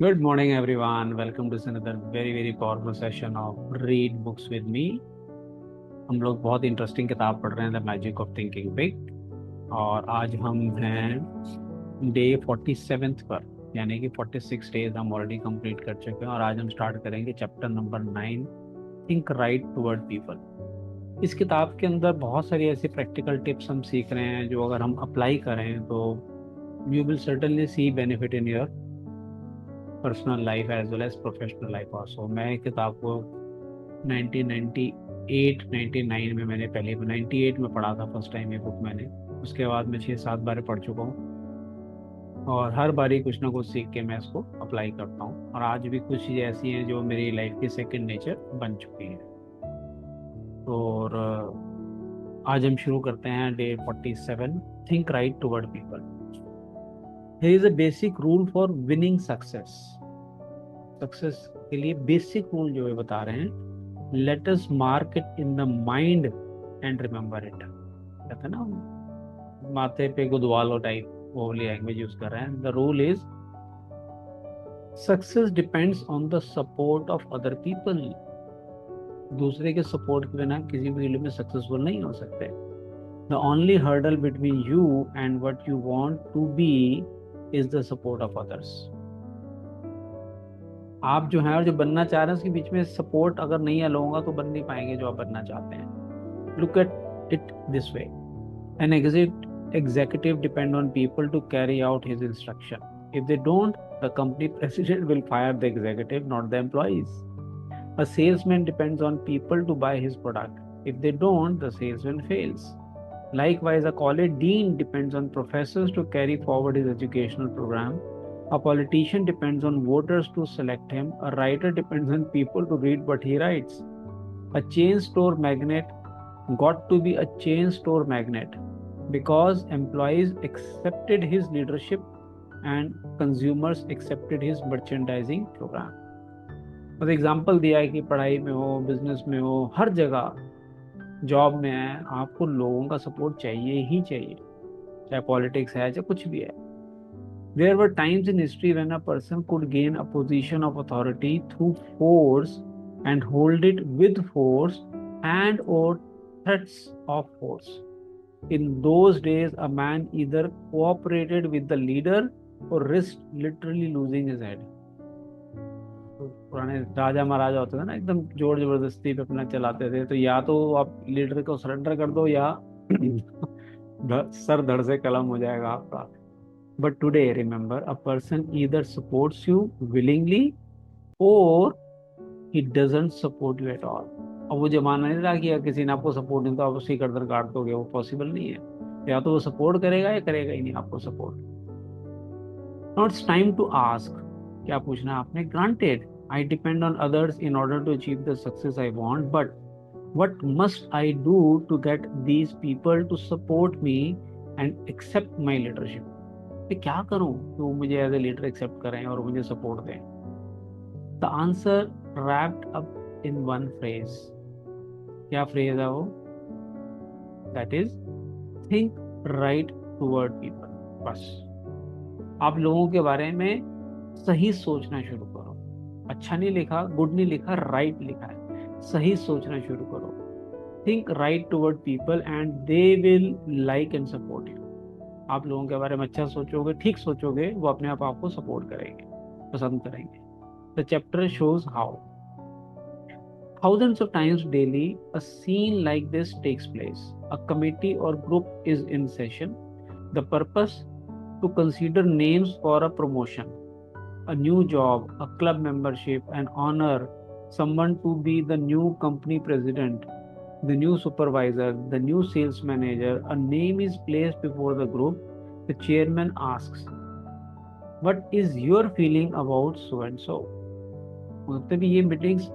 Good morning, everyone. Welcome to another very powerful session of Read Books with Me. हम लोग बहुत interesting किताब पढ़ रहे हैं the magic of thinking big. और आज हम हैं डे 47 पर, यानी कि 46 डेज हम ऑलरेडी कंप्लीट कर चुके हैं। और आज हम स्टार्ट करेंगे chapter number 9, think right toward people. इस किताब के अंदर बहुत सारी ऐसी प्रैक्टिकल टिप्स हम सीख रहे हैं जो अगर हम अप्लाई करें तो you will certainly see benefit in your personal life as well as professional life also. मैं किताब को 1998 99 में मैंने पहले 98 में पढ़ा था फर्स्ट टाइम ये बुक मैंने। उसके बाद मैं 6-7 बार पढ़ चुका हूँ और हर बारी कुछ ना कुछ सीख के मैं इसको अप्लाई करता हूँ। और आज भी कुछ चीज़ें ऐसी हैं जो मेरी लाइफ की सेकंड नेचर बन चुकी हैं। और आज हम शुरू करते हैं day 47, think right toward people. Here is a basic rule for winning success. Success के लिए बेसिक रूल जो है बता रहे हैं, let us mark it in the mind and remember it. कहते हैं ना, माथे पे गुदवालो टाइप वो वाली लैंग्वेज यूज कर रहे हैं। The rule is success depends on the support of other people. दूसरे के सपोर्ट के बिना किसी फील्ड में सक्सेसफुल नहीं हो सकते। The only hurdle between you and what you want to be is the support of others. आप जो है और जो बनना चाह रहे हैं उसके बीच में सपोर्ट अगर नहीं है लोगों का तो बन नहीं पाएंगे जो आप बनना चाहते हैं। Look at it this way, an executive depend on people to carry out his instruction. If they don't, the company president will fire the executive, not the employees. A salesman depends on people to buy his product. If they don't, the salesman fails. Likewise, a college dean depends on professors to carry forward his educational program. A politician depends on voters to select him. A writer depends on people to read what he writes. A chain store magnate got to be a chain store magnate because employees accepted his leadership and consumers accepted his merchandising program. और example दिया है कि पढ़ाई में हो, business में हो, हर जगह जॉब में है, आपको लोगों का सपोर्ट चाहिए ही चाहिए, चाहे पॉलिटिक्स है चाहे कुछ भी है। There were times in history when a person could gain a position of authority through force and hold it with force and or threats of force. In those days, a man either cooperated with the leader or risked literally losing his head. तो पुराने राजा महाराजा होते थे ना, एकदम जोर जबरदस्ती पे अपना चलाते थे, तो या तो आप लीडर को सरेंडर कर दो या सर धड़ से कलम हो जाएगा आपका। But today remember, a person either supports you willingly और he doesn't support you at all. अब वो जमाना नहीं रहा कि अगर किसी ने आपको सपोर्ट नहीं तो आप उसकी गर्दन काट दोगे, वो पॉसिबल नहीं है। या तो वो सपोर्ट करेगा या करेगा ही नहीं आपको support. Now it's time to ask, क्या पूछना है आपने? Granted I depend on others in order to achieve the success I want, but what must I do to get these people to support me and accept my leadership? मैं क्या करूं कि वो मुझे एज ए लीडर एक्सेप्ट करें और मुझे support दें? The answer wrapped up in one phrase. क्या फ्रेज है वो? That is think right toward people. बस आप लोगों के बारे में सही सोचना शुरू करो। अच्छा नहीं लिखा, गुड नहीं लिखा, राइट लिखा है। सही सोचना शुरू करो। Think right toward people and they will like and support you. आप लोगों के बारे में अच्छा सोचोगे, ठीक सोचोगे, वो अपने आप आपको सपोर्ट करेंगे, पसंद करेंगे। The chapter shows how thousands of times daily a scene like this takes place. A committee or group is in session. The purpose: to consider names for a promotion, a new job, a club membership, an honor, someone to be the new company president, the new supervisor, the new sales manager. A name is placed before the group. The chairman asks, what is your feeling about so and so? मतलब ये meetings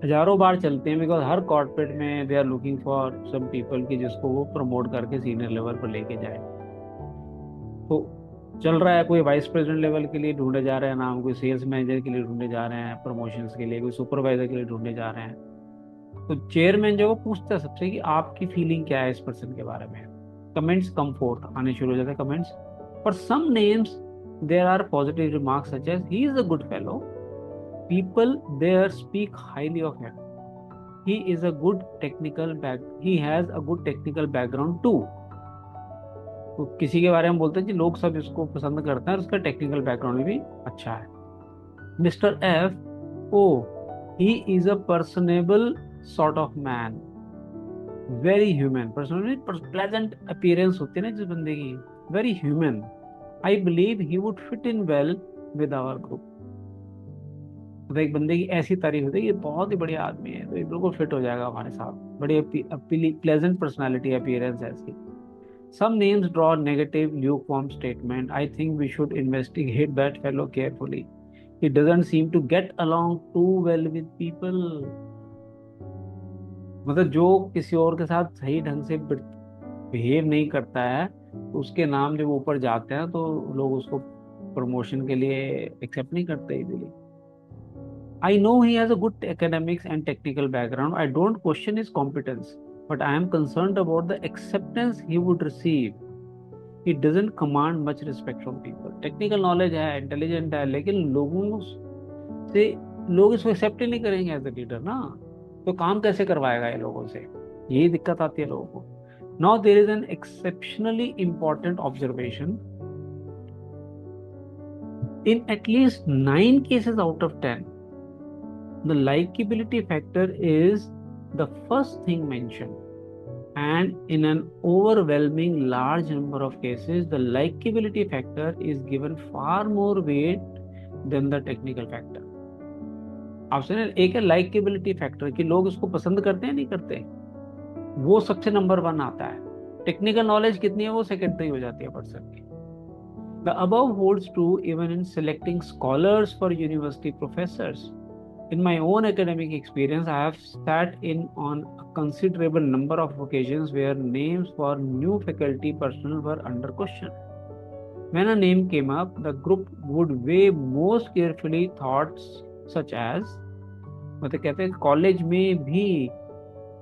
हजारों बार चलते हैं, because हर corporate में they are looking for some people की जिसको वो प्रमोट करके सीनियर लेवल पर लेके जाए। तो चल रहा है, कोई वाइस प्रेसिडेंट लेवल के लिए ढूंढे जा रहे हैं नाम, कोई सेल्स मैनेजर के लिए ढूंढे जा रहे हैं प्रमोशंस के लिए, कोई सुपरवाइजर के लिए ढूंढे जा रहे हैं। तो चेयरमैन जो वो पूछता है सबसे कि आपकी फीलिंग क्या है इस पर्सन के बारे में। कमेंट्स कम फोर्थ आने शुरू हो जाते हैं, comments. For some names There are positive remarks such as he is a good fellow. People there speak highly of him. He is a good technical back. He has a good technical background too. तो किसी के बारे में बोलते हैं कि लोग सब इसको पसंद करते हैं और उसका टेक्निकल बैकग्राउंड भी अच्छा है. Mister F, O, he is a personable sort of man, very human. Personally pleasant appearance होती है ना जिस बंदे की, very human. I believe he would fit in well with our group. तो एक बंदे की ऐसी तारीफ होती है कि बहुत ही बढ़िया आदमी है, तो ये बिल्कुल फिट हो जाएगा हमारे साथ, बड़ी प्लेजेंट पर्सनालिटी अपीयरेंस है इसकी. Some names draw negative, lukewarm statement. I think we should investigate that fellow carefully. He doesn't seem to get along too well with people. मतलब जो किसी और के साथ सही ढंग से बिहेव नहीं करता है, तो उसके नाम जब ऊपर जाते हैं तो लोग उसको प्रमोशन के लिए एक्सेप्ट नहीं करते easily. I know he has a good academics and technical background. I don't question his competence, but I am concerned about the acceptance he would receive. He doesn't command much respect from people. Technical knowledge है, intelligent है, लेकिन लोगों से लोग इसको accept ही नहीं करेंगे as a leader ना, तो काम कैसे करवाएगा ये लोगों से, यही दिक्कत आती है लोगों को. Now there is an exceptionally important observation. In at least 9 cases out of 10, the likability factor is the first thing mentioned, and in an overwhelming large number of cases the likability factor is given far more weight than the technical factor. Option एक है likeability factor, कि लोग इसको पसंद करते हैं नहीं करते, वो सबसे नंबर 1 आता है. टेक्निकल नॉलेज कितनी है वो सेकेंडरी हो जाती है पर्सन की. The above holds true even in selecting scholars for university professors. In my own academic experience, I have sat in on a considerable number of occasions where names for new faculty personnel were under question. When a name came up, the group would weigh most carefully thoughts such as, मतलब कहते हैं college में भी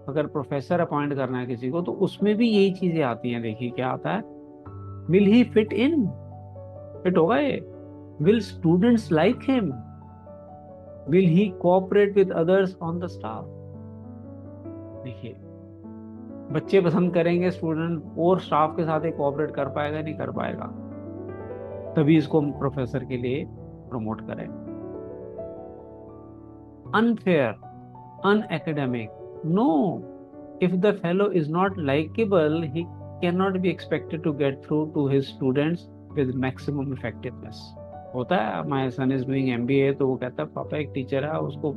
अगर professor appoint करना है किसी को, तो उसमें भी यही चीजें आती हैं. देखिए क्या आता है, will he fit in, fit होगा ये, will students like him, will he cooperate with others on the staff. देखिए बच्चे पसंद करेंगे स्टूडेंट और स्टाफ के साथ ही कोऑपरेट कर पाएगा नहीं कर पाएगा, तभी इसको हम प्रोफेसर के लिए प्रमोट करें. Unfair, unacademic, no. If the fellow is not likable, he can not be expected to get through to his students with maximum effectiveness. होता है, my son is doing MBA, तो वो कहता है पापा एक टीचर है, उसको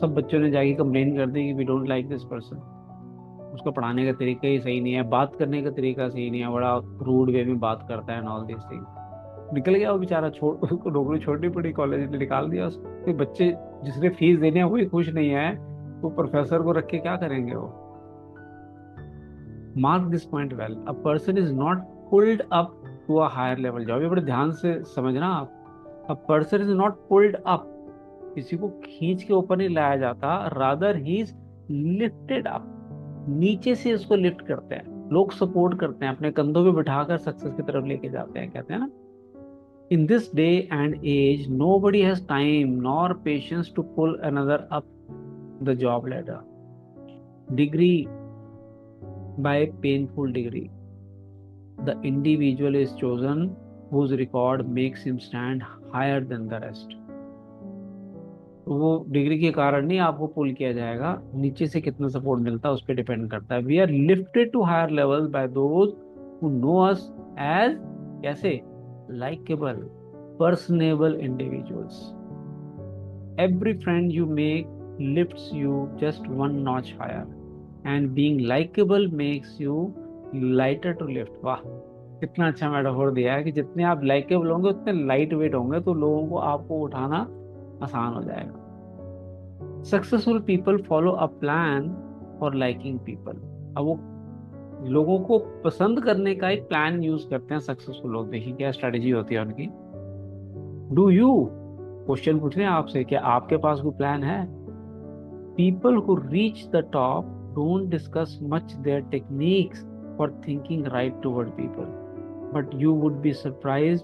सब बच्चों ने जाके कंप्लेन कर दी कि we don't like this person. उसको पढ़ाने का तरीका ही सही नहीं है, बात करने का तरीका सही नहीं है, बड़ा रूड वे में बात करता है and all these things. निकल गया वो बेचारा, उसको नौकरी छोड़नी पड़ी, कॉलेज ने निकाल दिया उसको. बच्चे जिसने फीस देने हैं वही खुश नहीं है, तो प्रोफेसर को रख के क्या करेंगे वो. Mark this point well, a person is not pulled up to a higher level job. ये बड़े ध्यान से समझना आप. A person is not pulled up, किसी को खींच के ऊपर नहीं लाया जाता, rather he is lifted up, नीचे से उसको लिफ्ट करते हैं लोग, सपोर्ट करते हैं, अपने कंधों पे बिठाकर सक्सेस की तरफ लेके जाते हैं. कहते हैं ना, in this day and age nobody has time nor patience to pull another up the job ladder. Degree by painful degree, the individual is chosen whose record makes him stand higher than the rest. तो वो degree के कारण नहीं आपको पुल किया जाएगा, नीचे से कितना सपोर्ट मिलता है उस पर डिपेंड करता है. We are lifted to higher level by those who know us as, कैसे, likable, personable individuals. Every friend you make lifts you just one notch higher, and being likable makes you lighter to lift. वाह, कितना अच्छा metaphor दिया है कि जितने आप likeable होंगे उतने लाइट वेट होंगे, तो लोगों को आपको उठाना आसान हो जाएगा. Successful people follow a plan for liking people. अब वो लोगों को पसंद करने का एक प्लान यूज करते हैं सक्सेसफुल लोग. देखिए क्या स्ट्रेटेजी होती है उनकी. डू यू, क्वेश्चन पूछ रहे हैं आपसे, क्या आपके पास कोई प्लान है. People who reach the top don't discuss much their techniques for thinking right toward people, but you would be surprised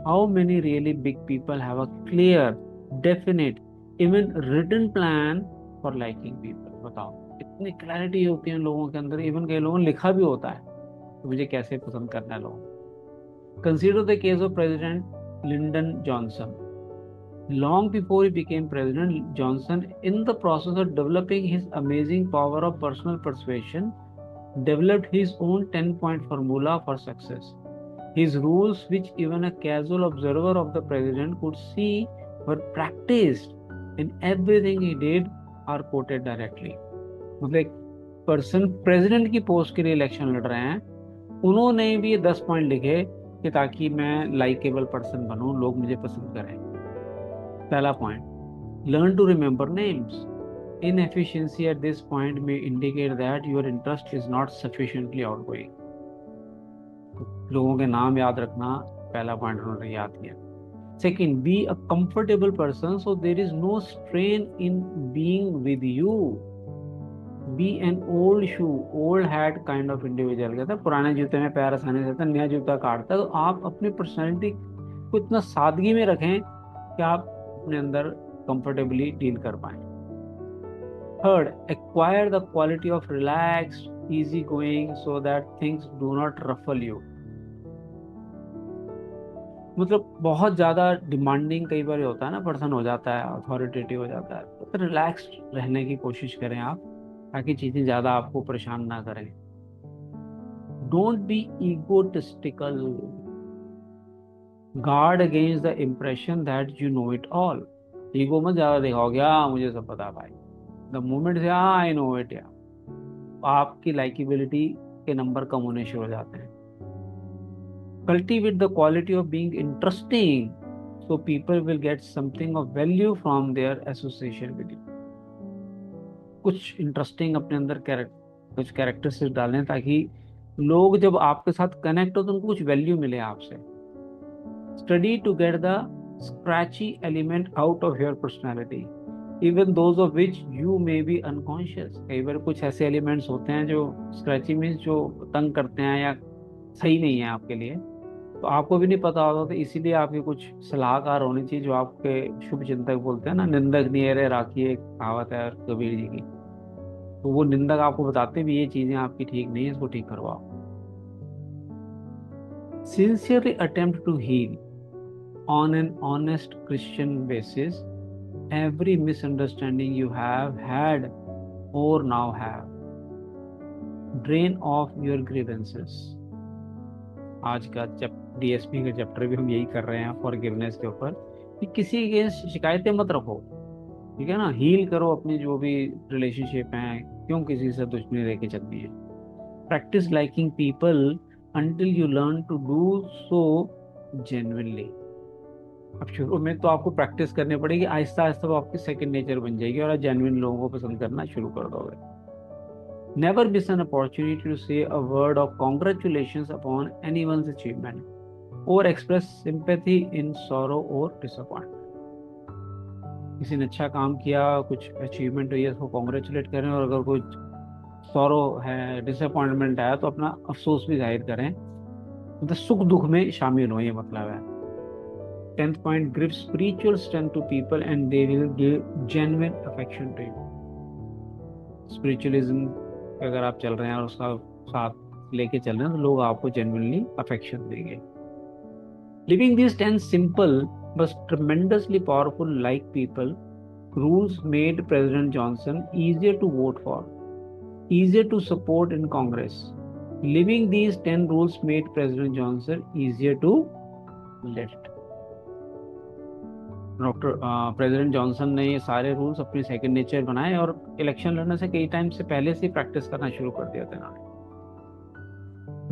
How many really big people have a clear, definite, even written plan for liking people? बताओ, इतनी clarity होती है उन लोगों के अंदर, even कई लोगों ने लिखा भी होता है कि मुझे कैसे पसंद करना है लोगों। Consider the case of President Lyndon Johnson. Long before he became president, Johnson, in the process of developing his amazing power of personal persuasion, developed his own 10-point formula for success. His rules, which even a casual observer of the president could see were practiced in everything he did, are quoted directly. मतलब एक person president की post के लिए election लड़ रहे हैं, उन्होंने भी ये 10 पॉइंट लिखे कि ताकि मैं लाइकेबल पर्सन बनूं, लोग मुझे पसंद करें। पहला point, learn to remember names. Inefficiency at this point may indicate that your interest is not sufficiently outgoing. लोगों के नाम याद रखना पहला पॉइंट उन्होंने याद किया। Second, be a comfortable person so there is no strain in being with you. Be an old shoe, old hat kind of individual। कहता है पुराने जूते में पैर आसानी से आता, नया जूता काटता। तो आप अपनी पर्सनैलिटी को इतना सादगी में रखें कि आप अपने अंदर कंफर्टेबली डील कर पाए। Third, acquire the quality of relaxed, easygoing so that things do not ruffle you। मतलब बहुत ज्यादा डिमांडिंग कई बार होता है ना, पर्सन हो जाता है, अथॉरिटेटिव हो जाता है, तो रिलैक्स्ड रहने की कोशिश करें आप, ताकि चीजें ज्यादा आपको परेशान ना करें। Don't be egotistical. Guard against the impression that you know it all. Ego मत ज्यादा दिखाओगे, हाँ मुझे सब पता भाई। द मोमेंट से हाँ आई नो इट, या आपकी लाइकेबिलिटी के नंबर कम होने शुरू हो जाते हैं। Cultivate the quality of being interesting so people will get something of value from their association with you। कुछ इंटरेस्टिंग अपने अंदर कुछ कैरेक्टरिस्टिक्स डालें ताकि लोग जब आपके साथ कनेक्ट हो तो उनको कुछ वैल्यू मिले आपसे। Study to get the scratchy element out of your personality, even those of which you may be unconscious। कई बार कुछ ऐसे एलिमेंट्स होते हैं जो स्क्रैची मीन्स जो तंग करते हैं या सही नहीं है आपके लिए, तो आपको भी नहीं पता होता, तो इसीलिए आपके कुछ सलाहकार होने चाहिए जो आपके शुभ चिंतक बोलते हैं ना, निंदक नियरे राखी, एक कहावत है कबीर जी की। तो वो निंदक आपको बताते भी ये चीजें आपकी ठीक नहीं है, इसको ठीक करवाओ। Sincerely attempt to heal on an honest Christian basis every misunderstanding you have had or now have। Drain off your grievances। आज का डीएसपी का चैप्टर भी हम यही कर रहे हैं फॉरगिवनेस के ऊपर, कि किसी के शिकायतें मत रखो, ठीक है ना। हील करो अपनी जो भी रिलेशनशिप हैं, क्यों किसी से दुश्मनी लेके चलनी है। Practise liking people until you learn to do so genuinely. अब शुरू में तो आपको प्रैक्टिस करनी पड़ेगी, आहिस्ता आहिस्ता वो आपकी सेकंड नेचर बन जाएगी और आप जेन्युइन लोगों को पसंद करना शुरू कर दोगे। Never miss an opportunity to say a word of congratulations upon anyone's achievement or express sympathy in sorrow or disappointment। किसी ने अच्छा काम किया, कुछ अचीवमेंट हुई है, उसको कॉन्ग्रेचुलेट करें, और अगर कुछ सॉरो है, डिसअपॉइंटमेंट है, तो अपना अफसोस भी जाहिर करें, मतलब सुख दुख में शामिल हो, ये मतलब है। 10th point, give spiritual strength to people and they will give genuine affection to you। Spiritualism अगर आप चल रहे हैं और उसका साथ लेके चल रहे हैं, तो लोग आपको जेन्युइनली अफेक्शन देंगे। Living this 10 simple but tremendously powerful like people rules made president Johnson easier to vote for, easier to support in Congress। Living these 10 rules made President Johnson easier to elect। President Johnson ने ये सारे rules अपनी second nature बनाए और election लड़ने से कई time से पहले से प्रैक्टिस करना शुरू कर दिया था इन्होंने।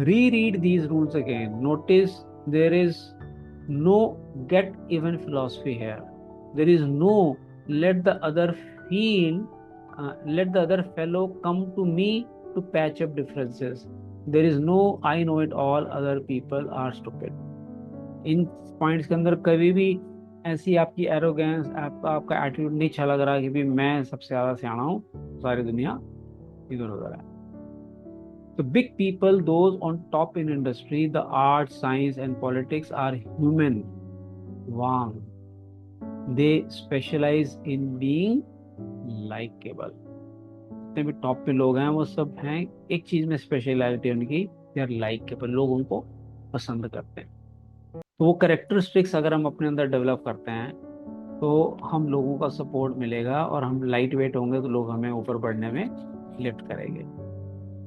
Reread these rules again, notice there is no get even philosophy here. There is no let the other feel, let the other fellow come to me to patch up differences. There is no I know it all, other people are stupid. इन points के अंदर कभी भी ऐसी आपकी arrogance, आपका attitude नहीं अच्छा लग रहा कि भी मैं सबसे ज्यादा सियाना हूँ, सारी दुनिया इधर उधर है। तो big people, those on top in industry, the art, science and politics are human wang, they specialise in being likeable. जितने भी टॉप पे लोग हैं वो सब हैं, एक चीज में स्पेशलिटी उनकी, दे आर लाइकेबल, लोग उनको पसंद करते हैं। तो वो करेक्टरिस्टिक्स अगर हम अपने अंदर डेवलप करते हैं तो हम लोगों का सपोर्ट मिलेगा, और हम लाइट वेट होंगे तो लोग हमें ऊपर बढ़ने में लिफ्ट करेंगे।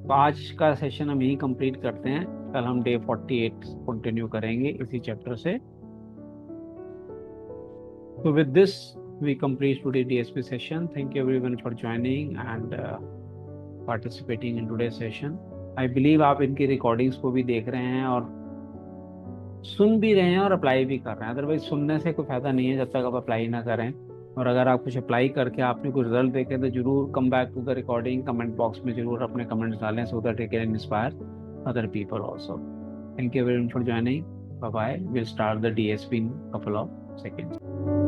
तो आज का सेशन हम यही कंप्लीट करते हैं, कल हम डे 48 कंटिन्यू करेंगे इसी चैप्टर से। So with this, we complete today's DSP session. Thank you everyone for joining and participating in today's session. I believe आप इनकी रिकॉर्डिंग्स को भी देख रहे हैं और सुन भी रहे हैं और अप्लाई भी कर रहे हैं। अदरवाइज सुनने से कोई फायदा नहीं है जब तक आप अप्लाई ना करें। और अगर आप कुछ अप्लाई करके आपने कुछ रिजल्ट देखे तो जरूर come back to the recording, comment box में जरूर अपने कमेंट्स डालें, so that it can inspire other people also. Thank you very much for joining. Bye bye. Will start the DSP in couple of seconds.